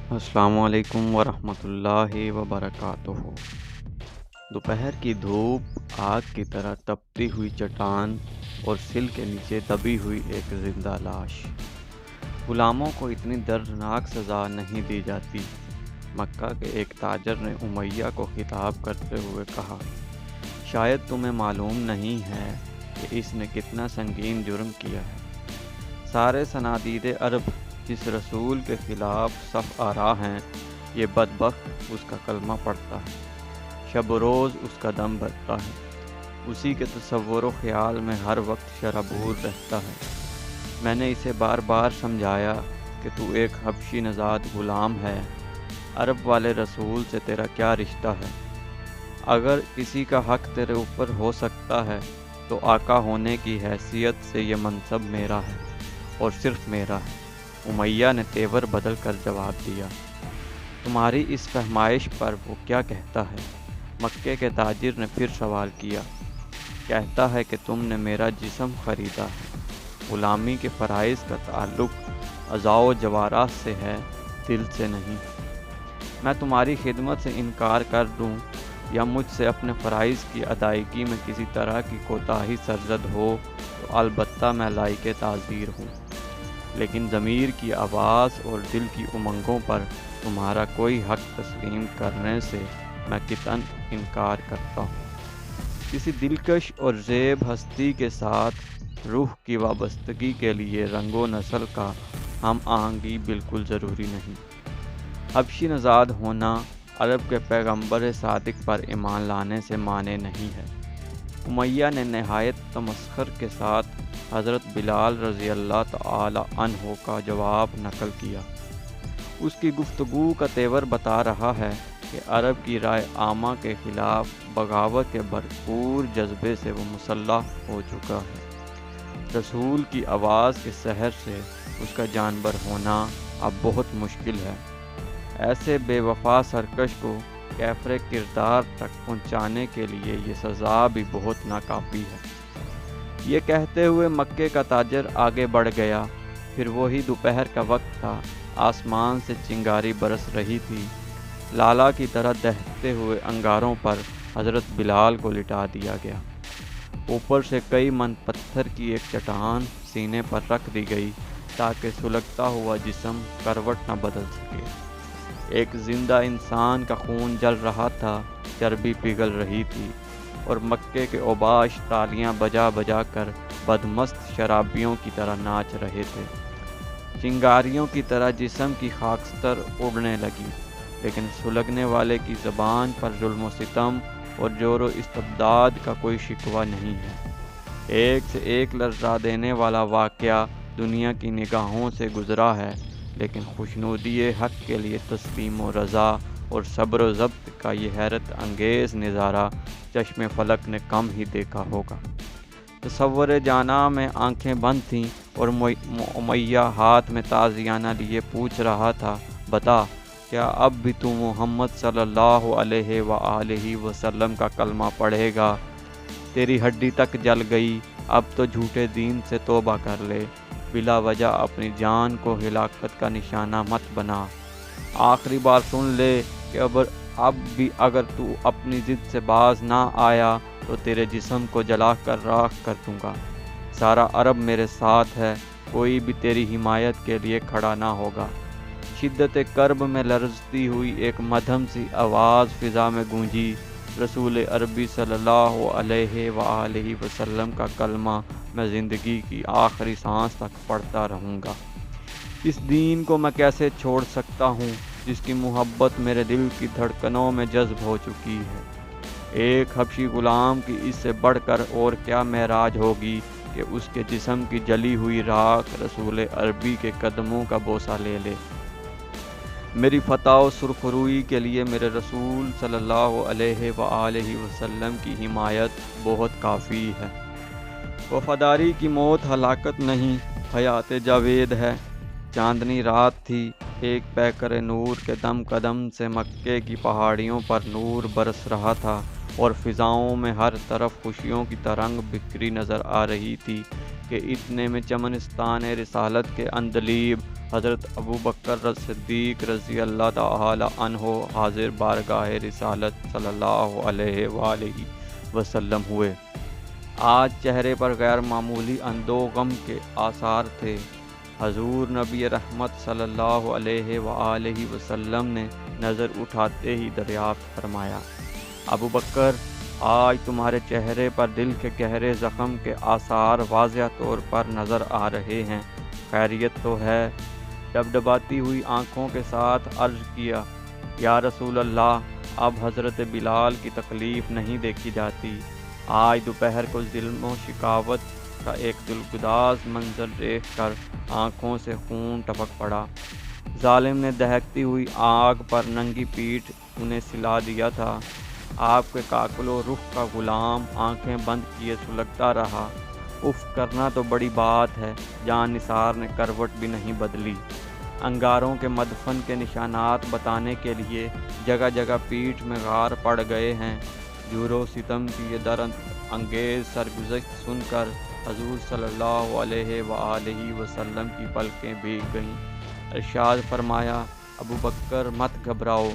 السلام علیکم ورحمۃ اللہ وبرکاتہ۔ دوپہر کی دھوپ آگ کی طرح تپتی ہوئی چٹان اور سل کے نیچے دبی ہوئی ایک زندہ لاش۔ غلاموں کو اتنی دردناک سزا نہیں دی جاتی۔ مکہ کے ایک تاجر نے امیہ کو خطاب کرتے ہوئے کہا، شاید تمہیں معلوم نہیں ہے کہ اس نے کتنا سنگین جرم کیا ہے۔ سارے صنادید عرب جس رسول کے خلاف صف آرا ہیں، یہ بدبخت اس کا کلمہ پڑھتا ہے، شب و روز اس کا دم بھرتا ہے، اسی کے تصور و خیال میں ہر وقت شرابور رہتا ہے۔ میں نے اسے بار بار سمجھایا کہ تو ایک حبشی نژاد غلام ہے، عرب والے رسول سے تیرا کیا رشتہ ہے؟ اگر کسی کا حق تیرے اوپر ہو سکتا ہے تو آقا ہونے کی حیثیت سے یہ منصب میرا ہے اور صرف میرا ہے۔ امیہ نے تیور بدل کر جواب دیا، تمہاری اس فہمائش پر وہ کیا کہتا ہے؟ مکے کے تاجر نے پھر سوال کیا، کہتا ہے کہ تم نے میرا جسم خریدا ہے۔ غلامی کے فرائض کا تعلق اعضاء و جوارح سے ہے، دل سے نہیں۔ میں تمہاری خدمت سے انکار کر دوں یا مجھ سے اپنے فرائض کی ادائیگی میں کسی طرح کی کوتاہی سرزد ہو تو البتہ میں لائق تعزیر ہوں، لیکن ضمیر کی آواز اور دل کی امنگوں پر تمہارا کوئی حق تسلیم کرنے سے میں قطعاً انکار کرتا ہوں۔ کسی دلکش اور زیب ہستی کے ساتھ روح کی وابستگی کے لیے رنگ و نسل کا ہم آہنگی بالکل ضروری نہیں۔ حبشی نژاد ہونا عرب کے پیغمبر صادق پر ایمان لانے سے مانے نہیں ہے۔ امیہ نے نہایت تمسخر کے ساتھ حضرت بلال رضی اللہ تعالی عنہ کا جواب نقل کیا۔ اس کی گفتگو کا تیور بتا رہا ہے کہ عرب کی رائے عامہ کے خلاف بغاوت کے بھرپور جذبے سے وہ مسلح ہو چکا ہے۔ رسول کی آواز کے سحر سے اس کا جانبر ہونا اب بہت مشکل ہے۔ ایسے بے وفا سرکش کو کیفر کردار تک پہنچانے کے لیے یہ سزا بھی بہت ناکافی ہے۔ یہ کہتے ہوئے مکے کا تاجر آگے بڑھ گیا۔ پھر وہی دوپہر کا وقت تھا، آسمان سے چنگاری برس رہی تھی۔ لالا کی طرح دہتے ہوئے انگاروں پر حضرت بلال کو لٹا دیا گیا۔ اوپر سے کئی من پتھر کی ایک چٹان سینے پر رکھ دی گئی تاکہ سلگتا ہوا جسم کروٹ نہ بدل سکے۔ ایک زندہ انسان کا خون جل رہا تھا، چربی پگھل رہی تھی، اور مکے کے اوباش تالیاں بجا بجا کر بدمست شرابیوں کی طرح ناچ رہے تھے۔ چنگاریوں کی طرح جسم کی خاکستر اڑنے لگی، لیکن سلگنے والے کی زبان پر ظلم و ستم اور جور و استبداد کا کوئی شکوہ نہیں ہے۔ ایک سے ایک لرزا دینے والا واقعہ دنیا کی نگاہوں سے گزرا ہے، لیکن خوشنودی حق کے لیے تسلیم و رضا اور صبر و ضبط کا یہ حیرت انگیز نظارہ چشم فلک نے کم ہی دیکھا ہوگا۔ تصور جانا میں آنکھیں بند تھیں اور امیہ ہاتھ میں تازیانہ لیے پوچھ رہا تھا، بتا، کیا اب بھی تو محمد صلی اللہ علیہ وآلہ وسلم کا کلمہ پڑھے گا؟ تیری ہڈی تک جل گئی، اب تو جھوٹے دین سے توبہ کر لے، بلا وجہ اپنی جان کو ہلاکت کا نشانہ مت بنا۔ آخری بار سن لے کہ اب بھی اگر تو اپنی ضد سے باز نہ آیا تو تیرے جسم کو جلا کر راکھ کر دوں گا۔ سارا عرب میرے ساتھ ہے، کوئی بھی تیری حمایت کے لیے کھڑا نہ ہوگا۔ شدت کرب میں لرزتی ہوئی ایک مدھم سی آواز فضا میں گونجی، رسول عربی صلی اللہ علیہ وآلہ وسلم کا کلمہ میں زندگی کی آخری سانس تک پڑھتا رہوں گا۔ اس دین کو میں کیسے چھوڑ سکتا ہوں جس کی محبت میرے دل کی دھڑکنوں میں جذب ہو چکی ہے۔ ایک حبشی غلام کی اس سے بڑھ کر اور کیا معراج ہوگی کہ اس کے جسم کی جلی ہوئی راکھ رسول عربی کے قدموں کا بوسہ لے لے۔ میری فتح و سرخروئی کے لیے میرے رسول صلی اللہ علیہ وآلہ وسلم کی حمایت بہت کافی ہے۔ وفاداری کی موت ہلاکت نہیں، حیات جاوید ہے۔ چاندنی رات تھی، ایک پیکر نور کے دم قدم سے مکے کی پہاڑیوں پر نور برس رہا تھا اور فضاؤں میں ہر طرف خوشیوں کی ترنگ بکھری نظر آ رہی تھی۔ کہ اتنے میں چمنستان رسالت کے اندلیب حضرت ابو بکر صدیق رضی اللہ تعالی عنہ حاضر بارگاہ رسالت صلی اللہ علیہ وآلہ وسلم ہوئے۔ آج چہرے پر غیر معمولی اندو غم کے آثار تھے۔ حضور نبی رحمت صلی اللہ علیہ وآلہ وسلم نے نظر اٹھاتے ہی دریافت فرمایا، ابو بکر، آج تمہارے چہرے پر دل کے گہرے زخم کے آثار واضح طور پر نظر آ رہے ہیں، خیریت تو ہے؟ ڈبڈباتی ہوئی آنکھوں کے ساتھ عرض کیا، یا رسول اللہ، اب حضرت بلال کی تکلیف نہیں دیکھی جاتی۔ آج دوپہر کو ظلم و شکاوت کا ایک دلگداز منظر دیکھ کر آنکھوں سے خون ٹپک پڑا۔ ظالم نے دہکتی ہوئی آگ پر ننگی پیٹھ انہیں سلا دیا تھا۔ آپ کے کاکل و رخ کا غلام آنکھیں بند کیے سلگتا رہا۔ اف کرنا تو بڑی بات ہے، جان نثار نے کروٹ بھی نہیں بدلی۔ انگاروں کے مدفن کے نشانات بتانے کے لیے جگہ جگہ پیٹھ میں غار پڑ گئے ہیں۔ جور و ستم کی یہ درد انگیز سرگزشت سن کر حضور صلی اللہ علیہ وآلہ وسلم کی پلکیں بھیگ گئیں۔ ارشاد فرمایا، ابو بکر مت گھبراؤ،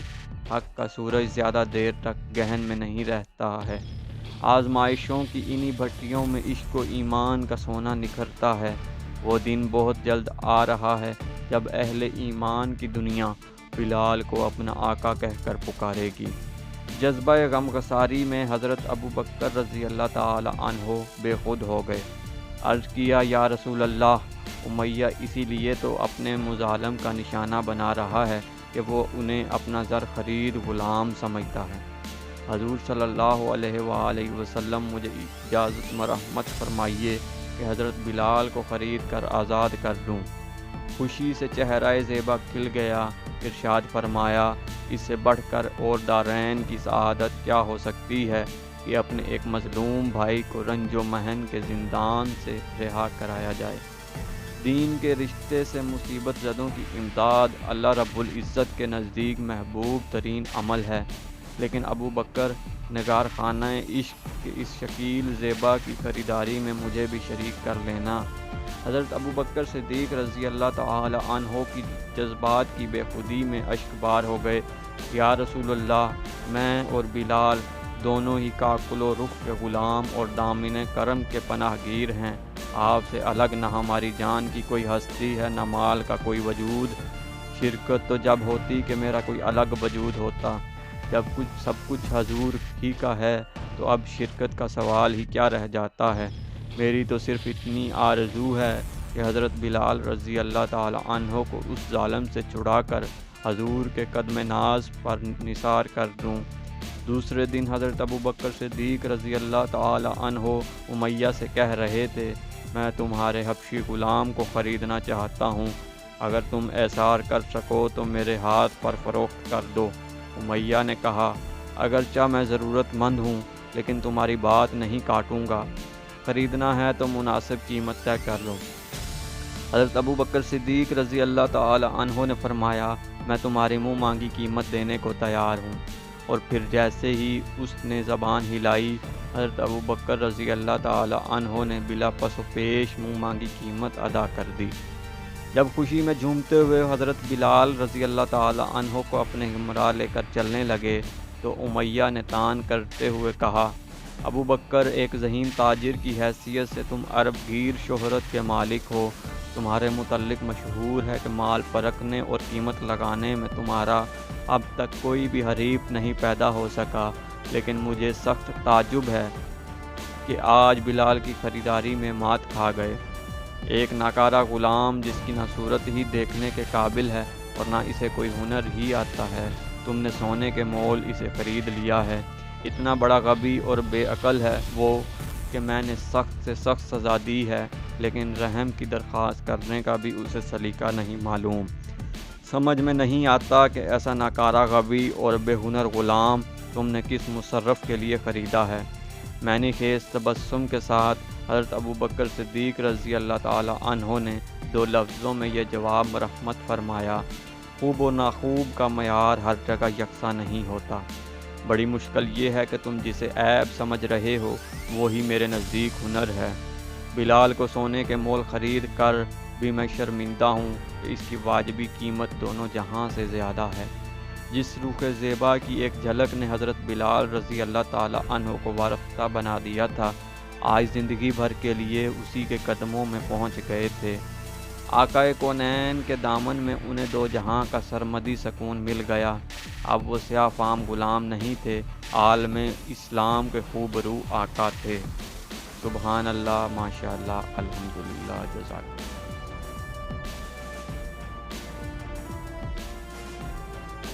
حق کا سورج زیادہ دیر تک گہن میں نہیں رہتا ہے۔ آزمائشوں کی انہی بھٹیوں میں عشق و ایمان کا سونا نکھرتا ہے۔ وہ دن بہت جلد آ رہا ہے جب اہل ایمان کی دنیا بلال کو اپنا آقا کہہ کر پکارے گی۔ جذبہ غمگساری میں حضرت ابو بکر رضی اللہ تعالی عنہ بے خود ہو گئے۔ عرض کیا، یا رسول اللہ، امیہ اسی لیے تو اپنے مظالم کا نشانہ بنا رہا ہے کہ وہ انہیں اپنا زر خرید غلام سمجھتا ہے۔ حضور صلی اللہ علیہ وآلہ وسلم مجھے اجازت مرحمت فرمائیے کہ حضرت بلال کو خرید کر آزاد کر دوں۔ خوشی سے چہرہ زیبا کھل گیا۔ ارشاد فرمایا، اس سے بڑھ کر اور دارین کی سعادت کیا ہو سکتی ہے کہ اپنے ایک مظلوم بھائی کو رنج و محن کے زندان سے رہا کرایا جائے۔ دین کے رشتے سے مصیبت زدوں کی امداد اللہ رب العزت کے نزدیک محبوب ترین عمل ہے، لیکن ابو بکر، نگار خانہ عشق کے اس شکیل زیبا کی خریداری میں مجھے بھی شریک کر لینا۔ حضرت ابو بکر صدیق رضی اللہ تعالی عنہ کی جذبات کی بے خودی میں اشک بار ہو گئے۔ یا رسول اللہ، میں اور بلال دونوں ہی کاکل و رخ کے غلام اور دامن کرم کے پناہ گیر ہیں۔ آپ سے الگ نہ ہماری جان کی کوئی ہستی ہے، نہ مال کا کوئی وجود۔ شرکت تو جب ہوتی کہ میرا کوئی الگ وجود ہوتا۔ جب سب کچھ حضور ہی کا ہے تو اب شرکت کا سوال ہی کیا رہ جاتا ہے۔ میری تو صرف اتنی آرزو ہے کہ حضرت بلال رضی اللہ تعالی عنہ کو اس ظالم سے چھڑا کر حضور کے قدم ناز پر نثار کر دوں۔ دوسرے دن حضرت ابو بکر صدیق رضی اللہ تعالی عنہ امیہ سے کہہ رہے تھے، میں تمہارے حبشی غلام کو خریدنا چاہتا ہوں، اگر تم ایثار کر سکو تو میرے ہاتھ پر فروخت کر دو۔ امیہ نے کہا، اگرچہ میں ضرورت مند ہوں لیکن تمہاری بات نہیں کاٹوں گا، خریدنا ہے تو مناسب قیمت طے کر لو۔ حضرت ابو بکر صدیق رضی اللہ تعالی عنہ نے فرمایا، میں تمہاری منہ مانگی قیمت دینے کو تیار ہوں۔ اور پھر جیسے ہی اس نے زبان ہلائی، حضرت ابو بکر رضی اللہ تعالی عنہ نے بلا پس و پیش منہ مانگی قیمت ادا کر دی۔ جب خوشی میں جھومتے ہوئے حضرت بلال رضی اللہ تعالی عنہ کو اپنے ہمراہ لے کر چلنے لگے تو امیہ نے تان کرتے ہوئے کہا، ابو بکر، ایک ذہین تاجر کی حیثیت سے تم عرب گیر شہرت کے مالک ہو۔ تمہارے متعلق مشہور ہے کہ مال پرکھنے اور قیمت لگانے میں تمہارا اب تک کوئی بھی حریف نہیں پیدا ہو سکا، لیکن مجھے سخت تعجب ہے کہ آج بلال کی خریداری میں مات کھا گئے۔ ایک ناکارہ غلام جس کی نہ صورت ہی دیکھنے کے قابل ہے اور نہ اسے کوئی ہنر ہی آتا ہے، تم نے سونے کے مول اسے خرید لیا ہے۔ اتنا بڑا غبی اور بے عقل ہے وہ کہ میں نے سخت سے سخت سزا دی ہے، لیکن رحم کی درخواست کرنے کا بھی اسے سلیقہ نہیں معلوم۔ سمجھ میں نہیں آتا کہ ایسا ناکارہ غبی اور بے ہنر غلام تم نے کس مصرف کے لیے خریدا ہے۔ میں نے خیز تبسم کے ساتھ حضرت ابو بکر صدیق رضی اللہ تعالی عنہ نے دو لفظوں میں یہ جواب مرحمت فرمایا، خوب و ناخوب کا معیار ہر جگہ یکساں نہیں ہوتا۔ بڑی مشکل یہ ہے کہ تم جسے عیب سمجھ رہے ہو وہی میرے نزدیک ہنر ہے۔ بلال کو سونے کے مول خرید کر بھی میں شرمندہ ہوں کہ اس کی واجبی قیمت دونوں جہاں سے زیادہ ہے۔ جس روح زیبا کی ایک جھلک نے حضرت بلال رضی اللہ تعالیٰ عنہ کو وارفتہ بنا دیا تھا، آج زندگی بھر کے لیے اسی کے قدموں میں پہنچ گئے تھے۔ آقا کونین کے دامن میں انہیں دو جہاں کا سرمدی سکون مل گیا۔ اب وہ سیاہ فام غلام نہیں تھے، عالم اسلام کے خوبرو آقا تھے۔ سبحان اللہ، ماشاء اللہ، الحمدللہ، جزاک اللہ۔